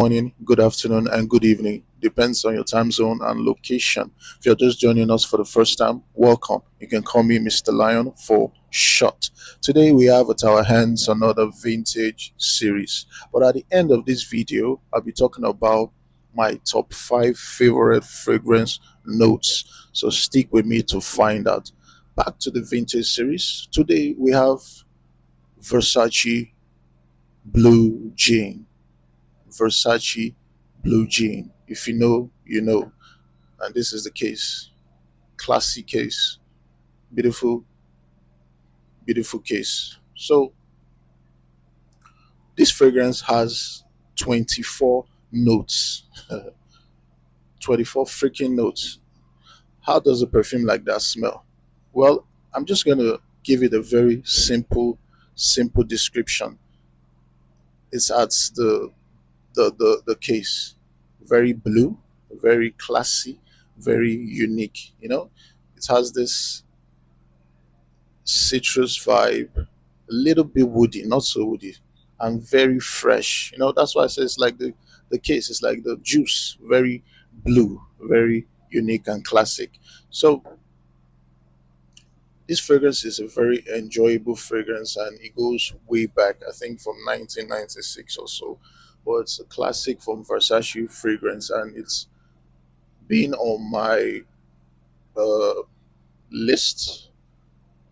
Morning, good afternoon, and good evening. Depends on your time zone and location. If you're just joining us for the first time, welcome. You can call me Mr. Lion for short. Today we have at our hands another vintage series. But at the end of this video, I'll be talking about my top five favorite fragrance notes. So stick with me to find out. Back to the vintage series. Today we have Versace Blue Jean. Versace blue jean. If you know, you know. And this is the case. Classy case. Beautiful, beautiful case. So this fragrance has 24 notes. 24 freaking notes. How does a perfume like that smell? Well, I'm just gonna give it a very simple description. It's at the case. Very blue, very classy, very unique. It has this citrus vibe, a little bit woody, not so woody, and very fresh. That's why I say it's like the case. It's like the juice, very blue, very unique and classic. So this fragrance is a very enjoyable fragrance, and it goes way back. I think from 1996 or so. But it's a classic from Versace fragrance, and it's been on my uh, list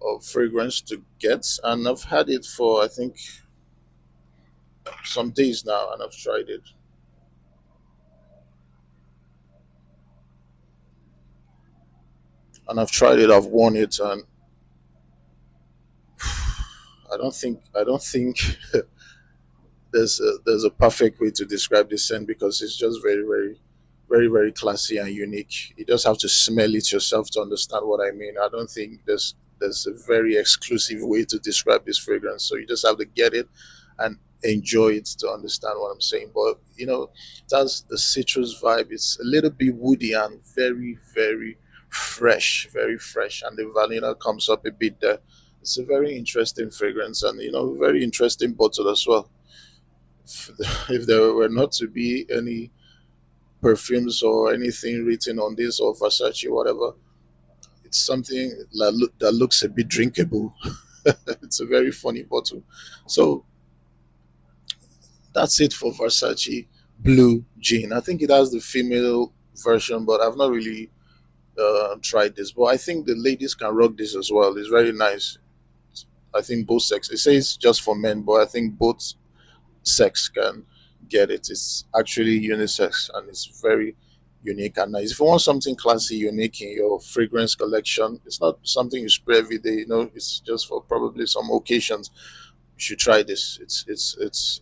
of fragrance to get, and I've had it for I think some days now, and I've tried it, I've worn it, and I don't think there's a perfect way to describe this scent because it's just very classy and unique. You just have to smell it yourself to understand what I mean. I don't think there's a very exclusive way to describe this fragrance. So you just have to get it and enjoy it to understand what I'm saying. But it has the citrus vibe. It's a little bit woody and very fresh, very fresh, and the vanilla comes up a bit there. It's a very interesting fragrance, and very interesting bottle as well. If there were not to be any perfumes or anything written on this or Versace, whatever, it's something that looks a bit drinkable. It's a very funny bottle. So that's it for Versace Blue Jean. I think it has the female version, but I've not really tried this. But I think the ladies can rock this as well. It's very nice. I think both sex. It says just for men, but I think both sex can get it. It's actually unisex, and it's very unique and nice. If you want something classy, unique in your fragrance collection, it's not something you spray every day. It's just for probably some occasions. You should try this. It's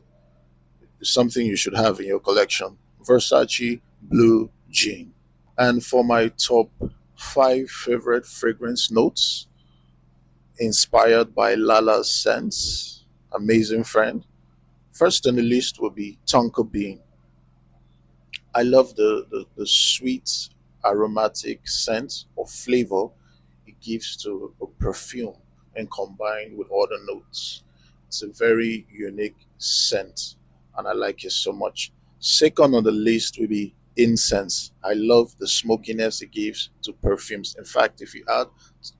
something you should have in your collection. Versace Blue Jean. And for my top five favorite fragrance notes, inspired by Lala's scents, amazing friend. First on the list will be tonka bean. I love the sweet aromatic scent or flavor it gives to a perfume and combined with other notes. It's a very unique scent, and I like it so much. Second on the list will be incense. I love the smokiness it gives to perfumes. In fact,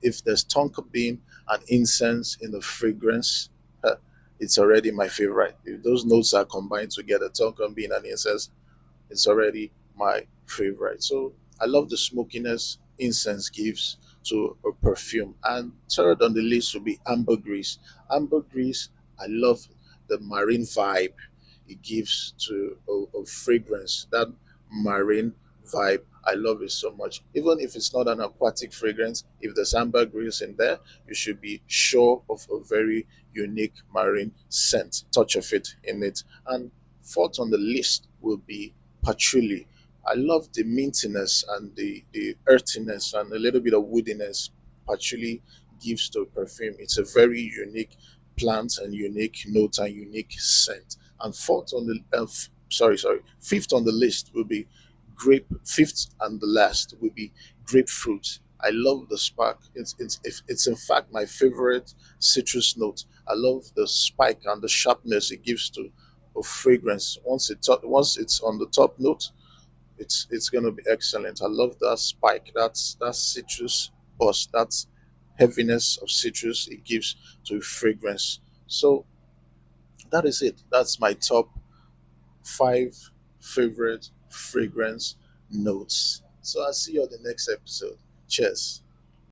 if there's tonka bean and incense in the fragrance, it's already my favorite. If those notes are combined together, tonka bean and incense, it's already my favorite. So I love the smokiness incense gives to a perfume. And third on the list will be ambergris. Ambergris, I love the marine vibe it gives to a fragrance. That marine vibe, I love it so much. Even if it's not an aquatic fragrance, if there's ambergris in there, you should be sure of a very unique marine scent, touch of it in it. And fourth on the list will be patchouli. I love the mintiness and the earthiness and a little bit of woodiness patchouli gives to a perfume. It's a very unique plant and unique note and unique scent. And fifth on the list will be fifth and the last will be grapefruit. I love the spark. It's in fact my favorite citrus note. I love the spike and the sharpness it gives to of fragrance. Once it's on the top note, it's gonna be excellent. I love that spike. That's citrus bust. That's heaviness of citrus it gives to a fragrance. So that is it. That's my top five favorite fragrance notes. So I'll see you on the next episode. Cheers.